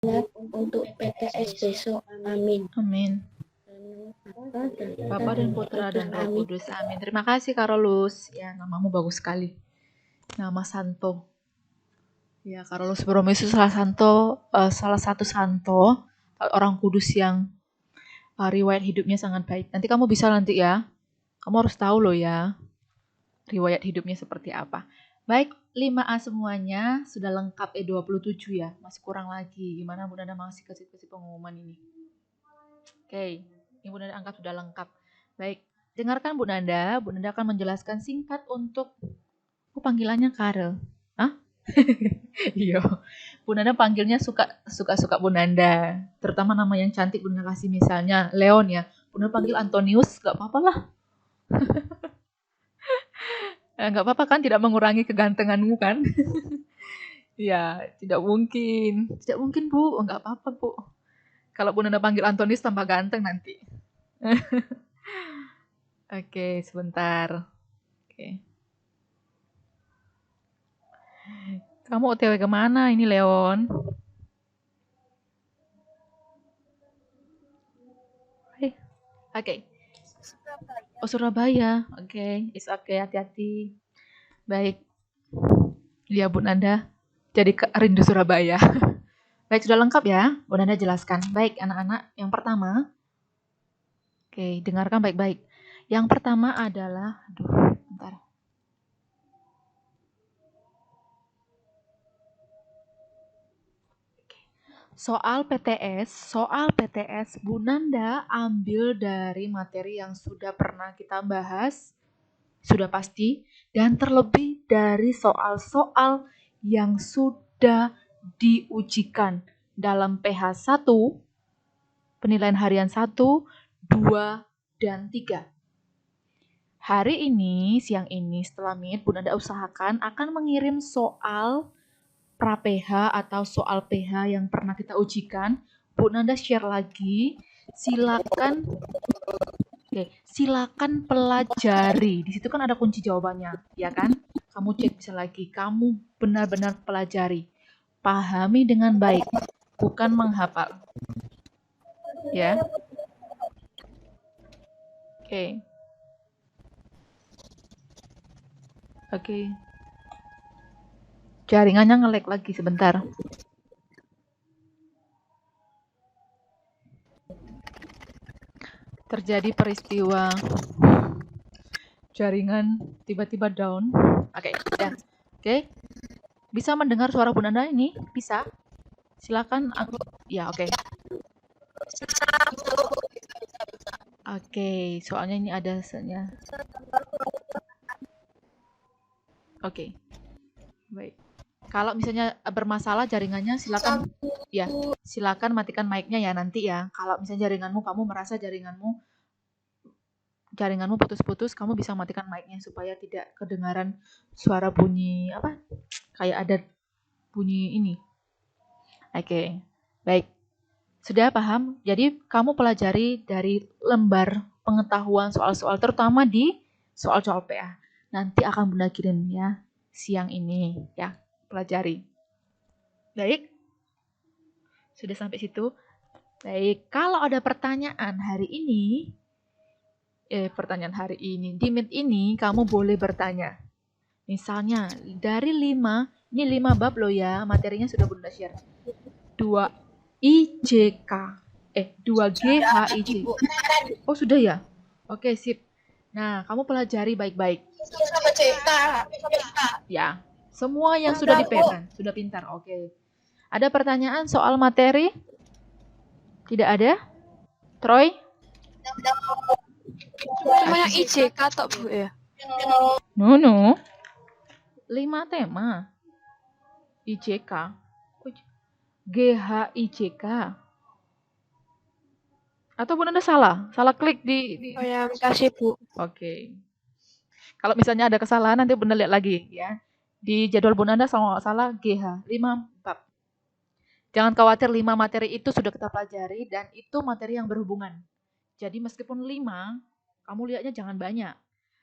untuk PTS besok. Amin. Amin. Bapa dan Putra dan Roh Kudus. Amin. Terima kasih Karolus. Ya, namamu bagus sekali. Nama Santo. Ya, Karolus Borromeus itu salah satu santo orang kudus yang riwayat hidupnya sangat baik. Nanti kamu bisa ya. Kamu harus tahu loh ya, riwayat hidupnya seperti apa. Baik, 5A semuanya sudah lengkap 27 ya. Masih kurang lagi. Gimana Bunda Nanda masih kasih pengumuman ini? Oke, ini Bunda Nanda anggap sudah lengkap. Baik, dengarkan Bu Nanda. Bu Nanda akan menjelaskan singkat untuk panggilannya Karel. Hah? Iya. Bu Nanda panggilnya suka Bu Nanda. Terutama nama yang cantik Bu Nanda kasih misalnya Leon ya. Bu Nanda panggil Antonius, gak apa-apa lah. Gak apa-apa kan, tidak mengurangi kegantenganmu kan? Ya, tidak mungkin. Tidak mungkin Bu, gak apa-apa Bu. Kalau Bu Nanda panggil Antonius tambah ganteng nanti. Oke, sebentar. Oke. Kamu OTW kemana ini Leon? Oke. Oh Surabaya. Oke, it's okay, hati-hati. Baik. Ya Bu Nanda. Jadi rindu Surabaya. Baik, sudah lengkap ya? Bu Nanda jelaskan. Baik, anak-anak. Yang pertama. Oke, dengarkan baik-baik. Yang pertama adalah, bentar. Soal PTS, Bu Nanda ambil dari materi yang sudah pernah kita bahas, sudah pasti, dan terlebih dari soal-soal yang sudah diujikan dalam PH 1, penilaian harian 1, 2, dan 3. Hari ini, siang ini, setelah meet, Bu Nanda usahakan akan mengirim soal pra-PH atau soal PH yang pernah kita ujikan. Bu Nanda share lagi. Silakan pelajari. Di situ kan ada kunci jawabannya, ya kan? Kamu cek bisa lagi. Kamu benar-benar pelajari. Pahami dengan baik, bukan menghafal. Ya. Oke. Oke. Jaringannya nge-lag lagi sebentar. Terjadi peristiwa jaringan tiba-tiba down. Oke, ya. Oke. Bisa mendengar suara Bu Nanda ini? Bisa? Silakan. Ya, oke. Oke, soalnya ini ada hasilnya. Oke. Baik. Kalau misalnya bermasalah jaringannya silakan matikan mic-nya ya nanti ya. Kalau misalnya kamu merasa jaringanmu putus-putus, kamu bisa matikan mic-nya supaya tidak kedengaran suara bunyi kayak ada bunyi ini. Oke. Baik. Sudah paham? Jadi kamu pelajari dari lembar pengetahuan soal-soal terutama di soal-soal PA. Nanti akan Bunda kirim ya siang ini ya. Pelajari. Baik. Sudah sampai situ. Baik, kalau ada pertanyaan hari ini di Meet ini kamu boleh bertanya. Misalnya dari 5 bab loh ya, materinya sudah Bunda share. 2 IJK 2 GHIJ. Oh, sudah ya? Oke, sip. Nah, kamu pelajari baik-baik. Ya, semua yang sudah dipegang, sudah pintar. Oke. Ada pertanyaan soal materi? Tidak ada? Troy? Cuma yang IJK tok Bu ya? No. 5 tema. IJK. GHIJK. Atau Bu Nanda salah klik di... Oh ya, makasih Bu. Oke. Kalau misalnya ada kesalahan nanti Bunda lihat lagi ya. Di jadwal Bu Nanda salah GH 5 bab. Jangan khawatir 5 materi itu sudah kita pelajari dan itu materi yang berhubungan. Jadi meskipun 5, kamu lihatnya jangan banyak.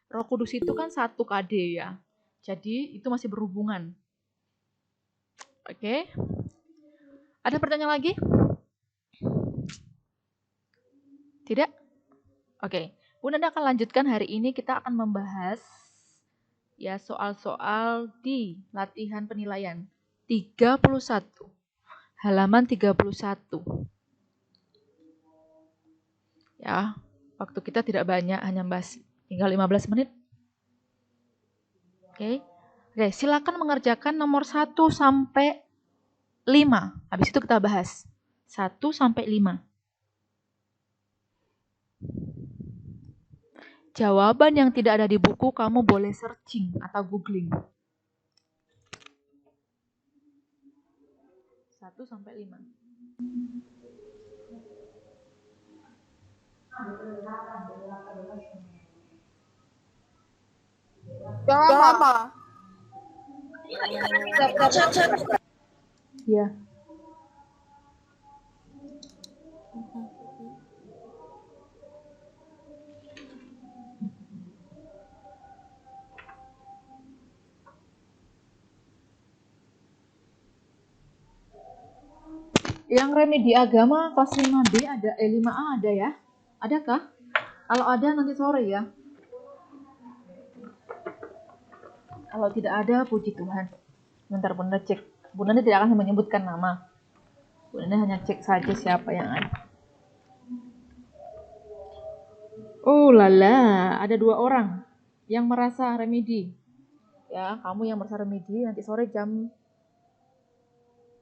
Roh Kudus itu kan 1 KD ya. Jadi itu masih berhubungan. Oke. Ada pertanyaan lagi? Tidak? Oke. Bu Nanda akan lanjutkan hari ini kita akan membahas ya soal-soal di latihan penilaian 31. Halaman 31. Ya, waktu kita tidak banyak, hanya bahas tinggal 15 menit. Oke. Oke, silakan mengerjakan nomor 1 sampai 5. Habis itu kita bahas 1 sampai 5. Jawaban yang tidak ada di buku kamu boleh searching atau googling. 1 sampai 5. Lama. Ya. Yang remedi agama kelas 5B ada, 5A ada ya? Adakah? Kalau ada nanti sore ya. Kalau tidak ada, puji Tuhan. Bentar Bunda cek. Bunda tidak akan menyebutkan nama. Bunda hanya cek saja siapa yang ada. Oh lala, ada 2 orang yang merasa remedi. Ya, kamu yang merasa remedi nanti sore jam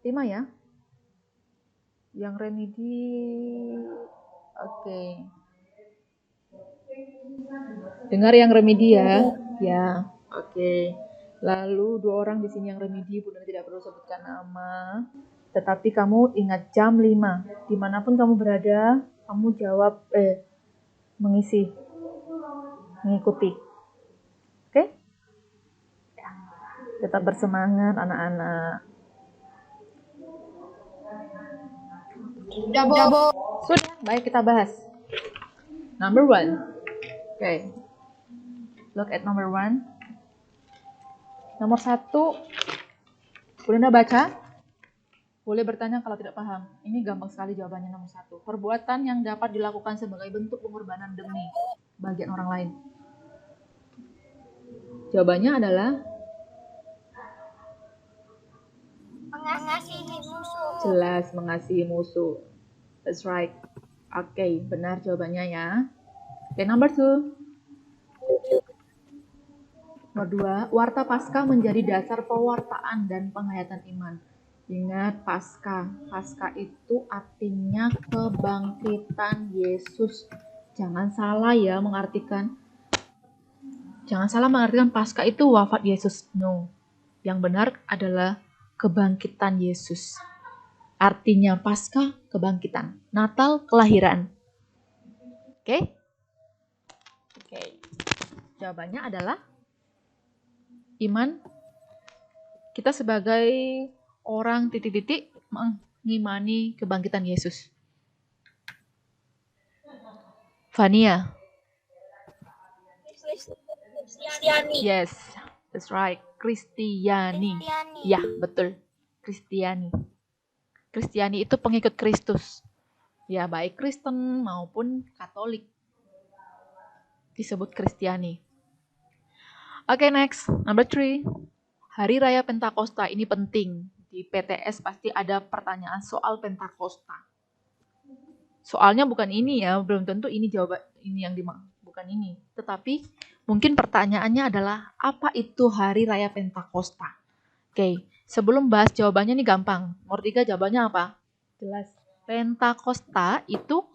5 ya. Yang remedi, oke. Dengar yang remedi ya. Ya, oke. Lalu 2 orang di sini yang remedi, Bunda tidak perlu sebutkan nama. Tetapi kamu ingat jam 5. Dimanapun kamu berada, kamu jawab, mengisi, mengikuti. Oke? Ya. Tetap bersemangat anak-anak. Jabo. Sudah, baik kita bahas. Number 1. Okay. Look at number 1. Nomor 1. Bunda baca. Boleh bertanya kalau tidak paham. Ini gampang sekali jawabannya nomor 1. Perbuatan yang dapat dilakukan sebagai bentuk pengorbanan demi bagian orang lain. Jawabannya adalah Mengasihi musuh. jelas mengasihi musuh. That's right. Oke, benar jawabannya ya. Oke, number 2. Nomor 2, warta Paskah menjadi dasar pewartaan dan penghayatan iman. Ingat Paskah. Paskah itu artinya kebangkitan Yesus. Jangan salah ya mengartikan. Jangan salah mengartikan Paskah itu wafat Yesus. No. Yang benar adalah kebangkitan Yesus. Artinya Paskah kebangkitan, Natal kelahiran. Oke? Oke. Jawabannya adalah iman. Kita sebagai orang titik-titik mengimani kebangkitan Yesus. Fania. Kristiani. Yes, that's right. Kristiani. Ya, betul. Kristiani. Kristiani itu pengikut Kristus. Ya, baik Kristen maupun Katolik. Disebut Kristiani. Oke, next. Number 3. Hari Raya Pentakosta ini penting. Di PTS pasti ada pertanyaan soal Pentakosta. Soalnya bukan ini ya, belum tentu ini jawaban ini yang bukan ini. Tetapi mungkin pertanyaannya adalah apa itu Hari Raya Pentakosta? Oke, sebelum bahas jawabannya ini gampang. Nomor 3 jawabannya apa? Jelas. Pentakosta itu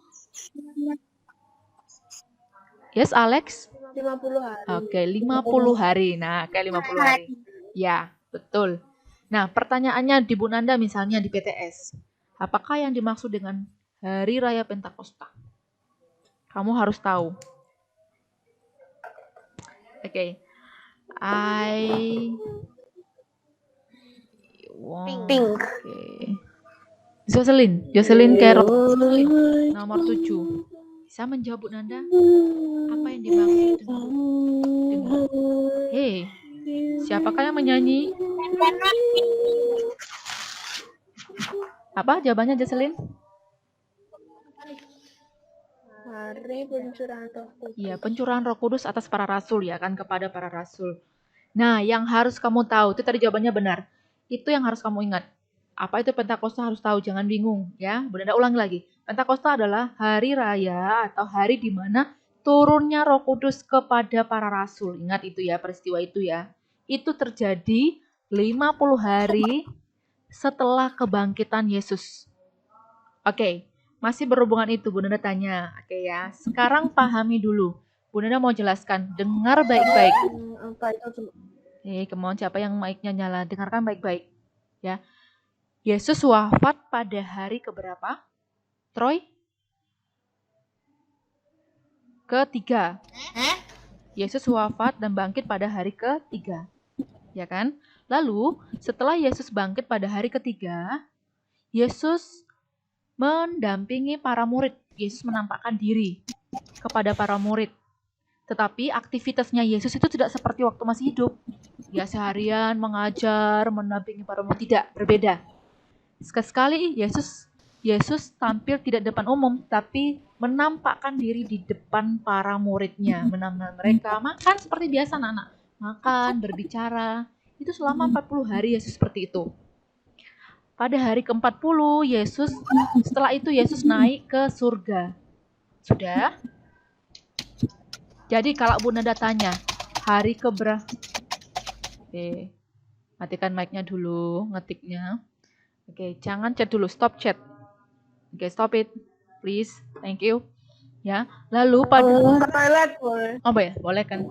Yes, Alex? 50 hari. Oke, 50 hari. Nah, kayak 50 hari. Ya, betul. Nah, pertanyaannya di Bu Nanda misalnya di PTS. Apakah yang dimaksud dengan Hari Raya Pentakosta? Kamu harus tahu. Oke. Pink. Oke. Jocelyn Carol. Nomor 7. Bisa menjawab Bu Nanda? Apa yang dimaksud dengan Hey, siapakah yang menyanyi? Apa jawabannya, Jocelyn? Hari pencurahan Roh Kudus. Iya, pencurahan Roh Kudus atas para rasul ya kan, kepada para rasul. Nah, yang harus kamu tahu, itu tadi jawabannya benar. Itu yang harus kamu ingat. Apa itu Pentakosta harus tahu, jangan bingung ya. Bunda ulangi lagi. Pentakosta adalah hari raya atau hari di mana turunnya Roh Kudus kepada para rasul. Ingat itu ya, peristiwa itu ya. Itu terjadi 50 hari setelah kebangkitan Yesus. Oke, masih berhubungan itu Bunda tanya. Oke ya, sekarang pahami dulu. Bunda mau jelaskan, dengar baik-baik. Apa itu? Kemauan siapa yang mic-nya nyala? Dengarkan baik-baik. Ya, Yesus wafat pada hari keberapa? Troy? Ketiga. Yesus wafat dan bangkit pada hari ketiga. Ya kan? Lalu, setelah Yesus bangkit pada hari ketiga, Yesus mendampingi para murid. Yesus menampakkan diri kepada para murid. Tetapi aktivitasnya Yesus itu tidak seperti waktu masih hidup. Ya seharian mengajar, mendampingi para murid, tidak, berbeda. Sekali-sekali Yesus tampil tidak depan umum, tapi menampakkan diri di depan para muridnya, menemani mereka makan seperti biasa anak-anak, makan, berbicara. Itu selama 40 hari Yesus seperti itu. Pada hari ke-40 setelah itu Yesus naik ke surga. Sudah? Jadi kalau Bunda tanya, hari keberapa? Matikan mic-nya dulu, ngetiknya. Oke, jangan chat dulu, stop chat. Oke, stop it, please, thank you. Ya, lalu pada Ke toilet boleh. oh ya, boleh kan?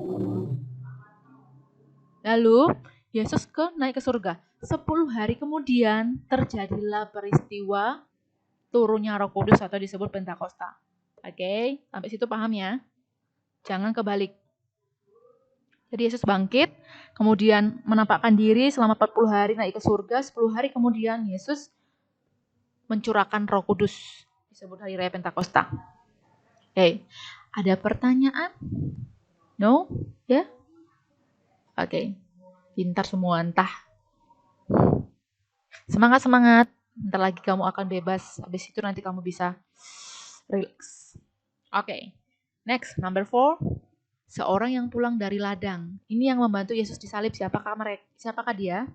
Lalu Yesus naik ke surga. 10 hari kemudian terjadilah peristiwa turunnya Roh Kudus atau disebut Pentakosta. Oke, sampai situ paham ya? Jangan kebalik. Jadi Yesus bangkit, kemudian menampakkan diri selama 40 hari naik ke surga. 10 hari kemudian Yesus mencurahkan Roh Kudus, disebut hari raya Pentakosta. Oke, ada pertanyaan? No? Ya? Oke, pintar semua entah. Semangat. Bentar lagi kamu akan bebas. Habis itu nanti kamu bisa relax. Oke, next, number 4. Seorang yang pulang dari ladang. Ini yang membantu Yesus disalib. Siapakah dia?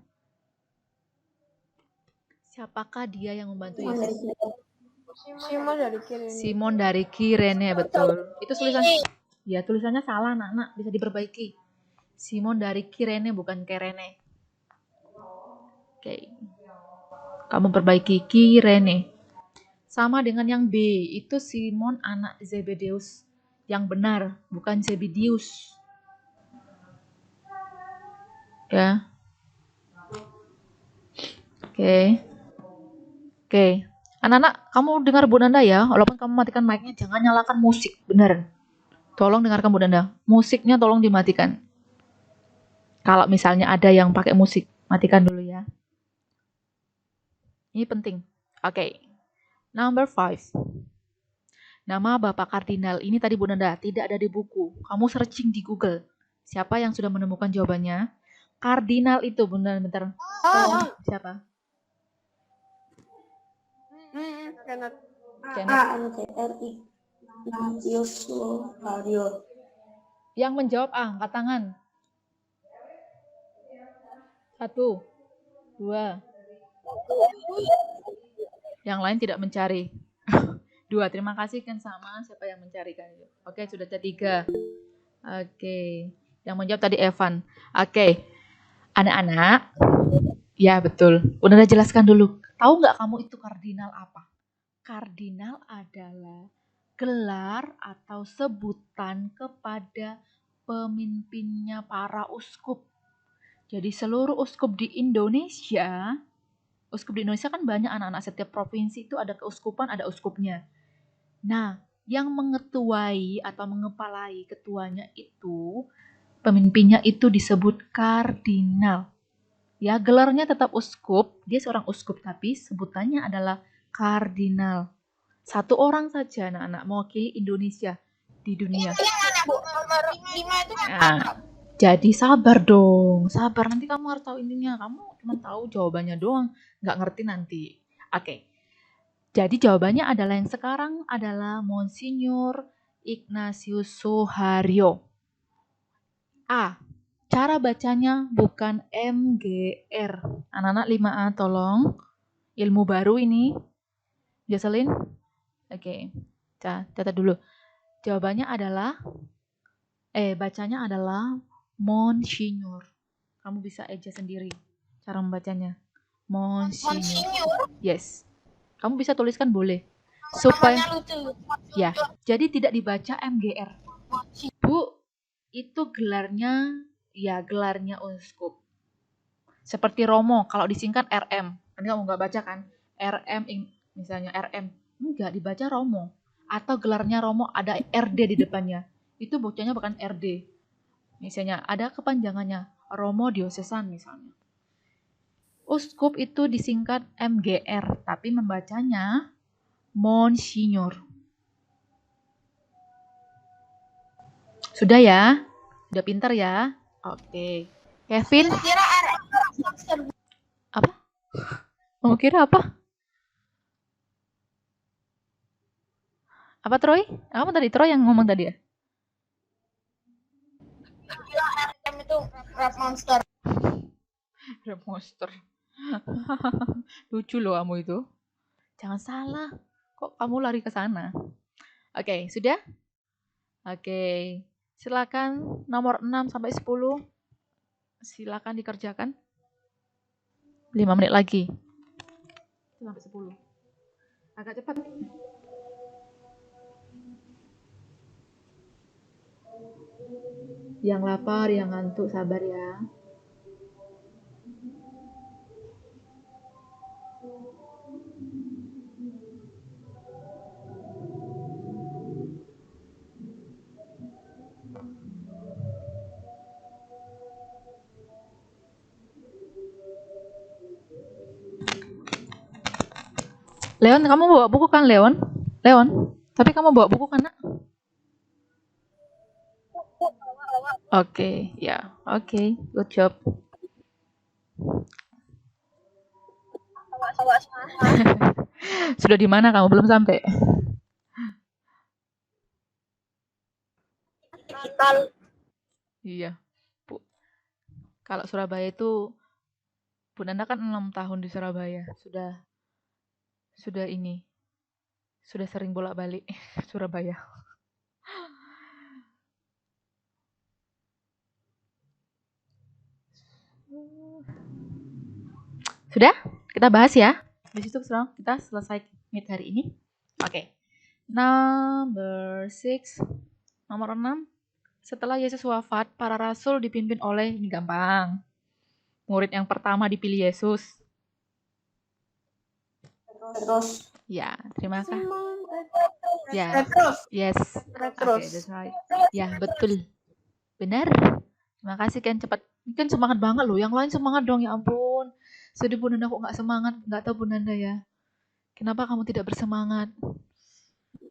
Siapakah dia yang membantu Yesus? Simon dari Kirene. Simon dari Kirene, betul. Itu tulisannya salah anak-anak, bisa diperbaiki. Simon dari Kirene bukan Kerene. Oke. Kamu perbaiki Kirene. Sama dengan yang B, itu Simon anak Zebedeus. Yang benar, bukan Zebedeus. Ya. Oke. Anak-anak, kamu dengar Bu Nanda ya. Walaupun kamu matikan mic-nya, jangan nyalakan musik. Benar. Tolong dengarkan Bu Nanda. Musiknya tolong dimatikan. Kalau misalnya ada yang pakai musik, matikan dulu ya. Ini penting. Oke. Number 5. Nama Bapak Kardinal. Ini tadi Bu Nanda, tidak ada di buku. Kamu searching di Google. Siapa yang sudah menemukan jawabannya? Kardinal itu, bentar. Siapa? Kenneth. Yang menjawab angkat tangan. 1, 2. Yang lain tidak mencari. 2, terima kasih kan sama siapa yang mencarikan itu. Oke, sudah ada 3. Oke, yang menjawab tadi Evan. Oke, anak-anak. Ya betul. Udah jelaskan dulu. Tahu nggak kamu itu kardinal apa? Kardinal adalah gelar atau sebutan kepada pemimpinnya para uskup. Jadi seluruh uskup di Indonesia kan banyak anak-anak, setiap provinsi itu ada keuskupan, ada uskupnya. Nah, yang mengetuai atau mengepalai ketuanya itu, pemimpinnya itu disebut kardinal. Ya, gelarnya tetap uskup, dia seorang uskup, tapi sebutannya adalah kardinal. 1 orang saja anak-anak mewakili Indonesia di dunia. Nah, jadi sabar dong, sabar. Nanti kamu harus tahu intinya. Kamu cuma tahu jawabannya doang, nggak ngerti nanti. Oke, Jadi jawabannya adalah yang sekarang adalah Monsinyur Ignatius Suharyo. A. Cara bacanya bukan MGR. Anak-anak 5A tolong. Ilmu baru ini. Jocelyn? Oke. Catat dulu. Jawabannya adalah bacanya adalah Monsinyur. Kamu bisa aja sendiri cara membacanya. Monsinyur. Yes. Kamu bisa tuliskan boleh. Supaya ya, jadi tidak dibaca MGR. Bu, itu gelarnya uskup. Seperti Romo, kalau disingkat RM. Kan kamu nggak baca kan? Misalnya RM. Enggak, dibaca Romo. Atau gelarnya Romo ada RD di depannya. Itu bacanya bukan RD. Misalnya ada kepanjangannya Romo Diocesan misalnya. Uskup itu disingkat MGR, tapi membacanya Monsinyur. Sudah ya? Udah pintar ya? Oke. Kevin? Kira RM. Apa? Kamu kira apa? Apa Troy? Kamu tadi Troy yang ngomong tadi ya? RM itu rap monster. Rap monster. Lucu loh kamu itu. Jangan salah. Kok kamu lari ke sana? Oke, sudah? Oke. Silakan nomor 6 sampai 10. Silakan dikerjakan. 5 menit lagi. Sampai 10. Agak cepat. Yang lapar, yang ngantuk, sabar ya. Leon, kamu bawa buku kan, Leon? Leon, tapi kamu bawa buku kan, Nak? Oke, ya. Oke, good job. Sudah di mana kamu? Belum sampai? Iya. Bu. Kalau Surabaya itu Bu Nanda kan 6 tahun di Surabaya. Sudah sering bolak-balik Surabaya. Sudah? Kita bahas ya. Habis itu kita selesai meet hari ini. Oke. Number 6. Nomor 6. Setelah Yesus wafat, para rasul dipimpin oleh, ini gampang. Murid yang pertama dipilih Yesus. Terus. Ya, terima kasih. Ya, Petrus. yes. Petrus. Okay, that's right. Ya, betul. Benar. Terima kasih Ken, cepat. Kan semangat banget loh. Yang lain semangat dong, ya ampun. Sedih Bu Nanda kok nggak semangat. Nggak tahu Bu Nanda ya. Kenapa kamu tidak bersemangat?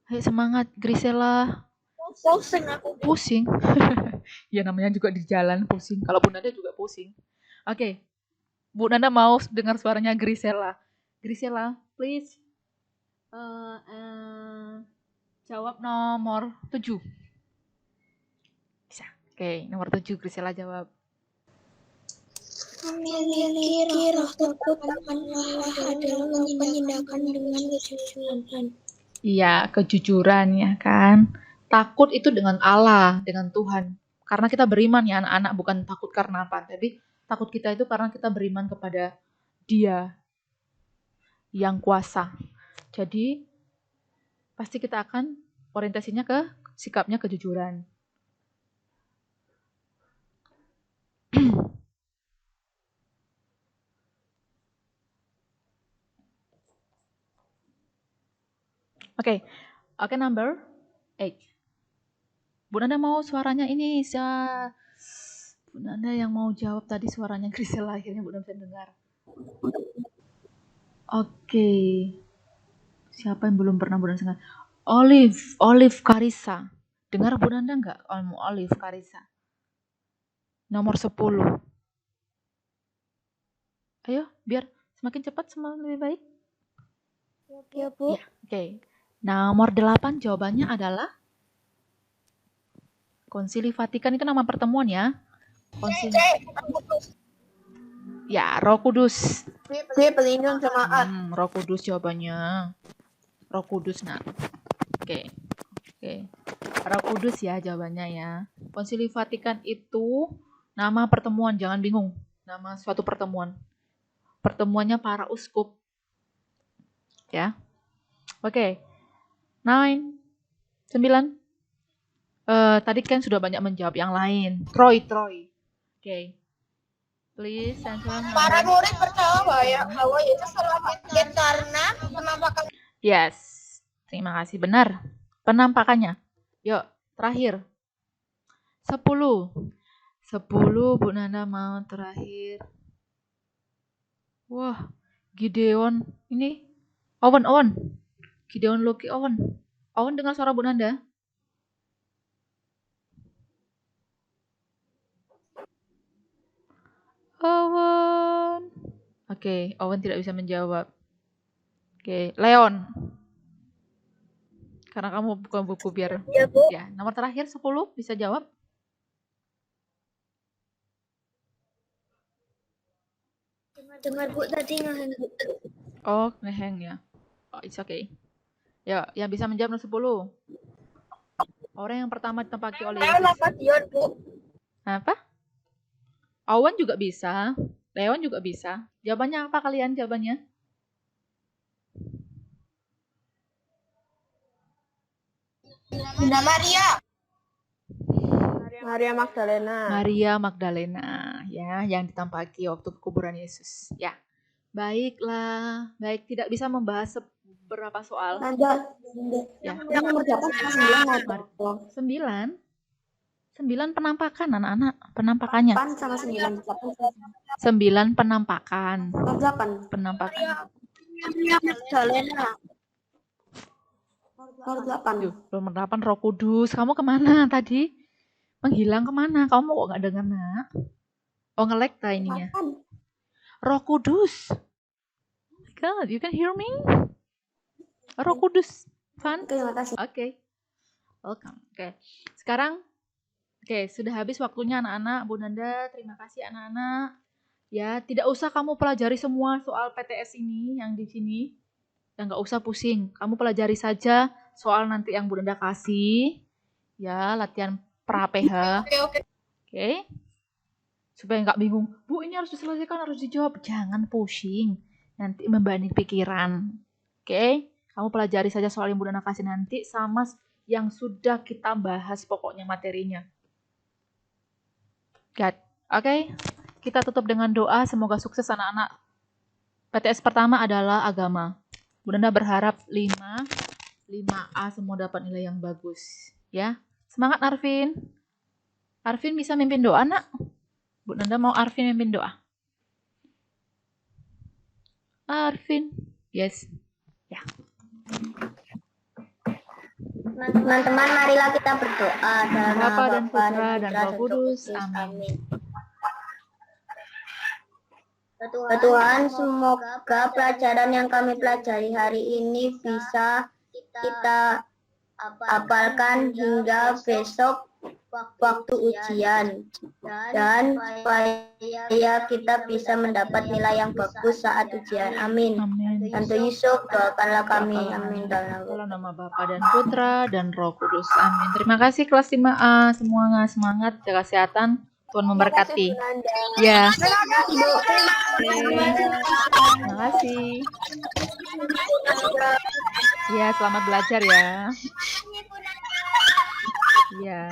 Ayo semangat, Grisela. Pusing aku. Pusing. Ya namanya juga di jalan pusing. Kalau Bu Nanda juga pusing. Oke. Bu Nanda mau dengar suaranya Grisela. Grisela, please. Jawab nomor 7. Bisa. Oke, nomor 7 Grisela jawab. Memiliki roh takut akan Allah adalah penindakan dengan kejujuran. Iya, kejujuran ya kan. Takut itu dengan Allah, dengan Tuhan. Karena kita beriman ya anak-anak, bukan takut karena apa. Tapi takut kita itu karena kita beriman kepada Dia yang kuasa. Jadi pasti kita akan orientasinya ke sikapnya kejujuran. Oke, number 8. Bu Nanda mau suaranya ini, Bu Nanda yang mau jawab tadi suaranya Grisela, akhirnya Bu Nanda bisa dengar. Oke. Siapa yang belum pernah Bu Nanda dengar? Olive Karisa. Dengar Bu Nanda nggak? Olive Karisa. Nomor 10. Ayo, biar semakin cepat semakin lebih baik. Ya, Bu. Ya, oke. Nomor 8 jawabannya adalah Konsili Vatikan itu nama pertemuan ya. Konsili. Ya, Roh Kudus. Dia pelindung jemaat. Roh Kudus jawabannya. Roh Kudus, nah. Oke. Roh Kudus ya jawabannya ya. Konsili Vatikan itu nama pertemuan, jangan bingung. Nama suatu pertemuan. Pertemuannya para uskup. Ya. Oke. 9, 9. Tadi kan sudah banyak menjawab yang lain. Troy. Oke. Please answer. Para murid percaya bahwa Yesus telah bangkit karena penampakan. Yes. Terima kasih. Benar. Penampakannya. Yuk, terakhir. 10. 10, Bu Nanda mau terakhir. Wah, Gideon. Ini. Owen. Gideon Loki Owen. Owen dengar suara Bu Nanda? Owen. Oke, Owen tidak bisa menjawab. Oke, Leon. Karena kamu buka buku biar. Ya, Bu. Ya, nomor terakhir 10 bisa jawab. Dengar, Bu, tadi ngeheng. Oh, ngeheng ya. Oh, it's okay. Ya, yang bisa menjawab nomor 10. Orang yang pertama ditempati oleh Yesus. Dion, Bu. Apa? Owen juga bisa. Leon juga bisa. Jawabannya apa kalian jawabannya? Bunda Maria. Maria Magdalena. Maria Magdalena ya, yang ditampaki waktu kuburan Yesus. Ya. Baiklah. Baik, tidak bisa membahas beberapa soal. Ya. Yang nomor 8 9. 9 penampakan anak-anak, penampakannya. 8 sama 9. 9 penampakan. 8. Penampakan. Maria Magdalena. Nomor 8. Yuk, nomor 8 Roh Kudus. Kamu kemana tadi? Menghilang kemana? Kamu kok nggak dengar, Nak? Oh, nge-lag ininya. Roh Kudus. Oh my God, you can hear me? Roh Kudus. Fun? Terima kasih. Oke. Welcome. Oke. Sekarang, sudah habis waktunya anak-anak. Bu Nanda, terima kasih anak-anak. Ya, tidak usah kamu pelajari semua soal PTS ini yang di sini. Ya, nggak usah pusing. Kamu pelajari saja soal nanti yang Bu Nanda kasih. Ya, latihan pra-PH. Oke. Supaya nggak bingung. Bu, ini harus diselesaikan, harus dijawab. Jangan pusing. Nanti membanding pikiran. Oke. Kamu pelajari saja soal yang Bu Nanda kasih nanti sama yang sudah kita bahas pokoknya materinya. Got. Oke. Kita tutup dengan doa. Semoga sukses anak-anak. PTS pertama adalah agama. Bu Nanda berharap 5A semua dapat nilai yang bagus. Ya. Semangat Arvin. Arvin bisa mimpin doa, Nak? Bu Nanda mau Arvin mimpin doa. Arvin. Yes. Ya. Teman-teman, marilah kita berdoa. Dalam Bapa dan Putra dan Roh Kudus. Amin. Tuhan, semoga pelajaran yang kami pelajari hari ini bisa kita hafalkan hingga besok waktu ujian, dan supaya kita bisa mendapat nilai yang bagus saat ujian. Amin. Amin. Tante Yusuf, doakanlah kami. Amin. Dalam nama Bapa dan Putra dan Roh Kudus. Amin. Terima kasih kelas 5A. Semuanya semangat, jaga kesehatan. Tuhan memberkati. Ya. Terima kasih. Ya, selamat belajar ya. Ya.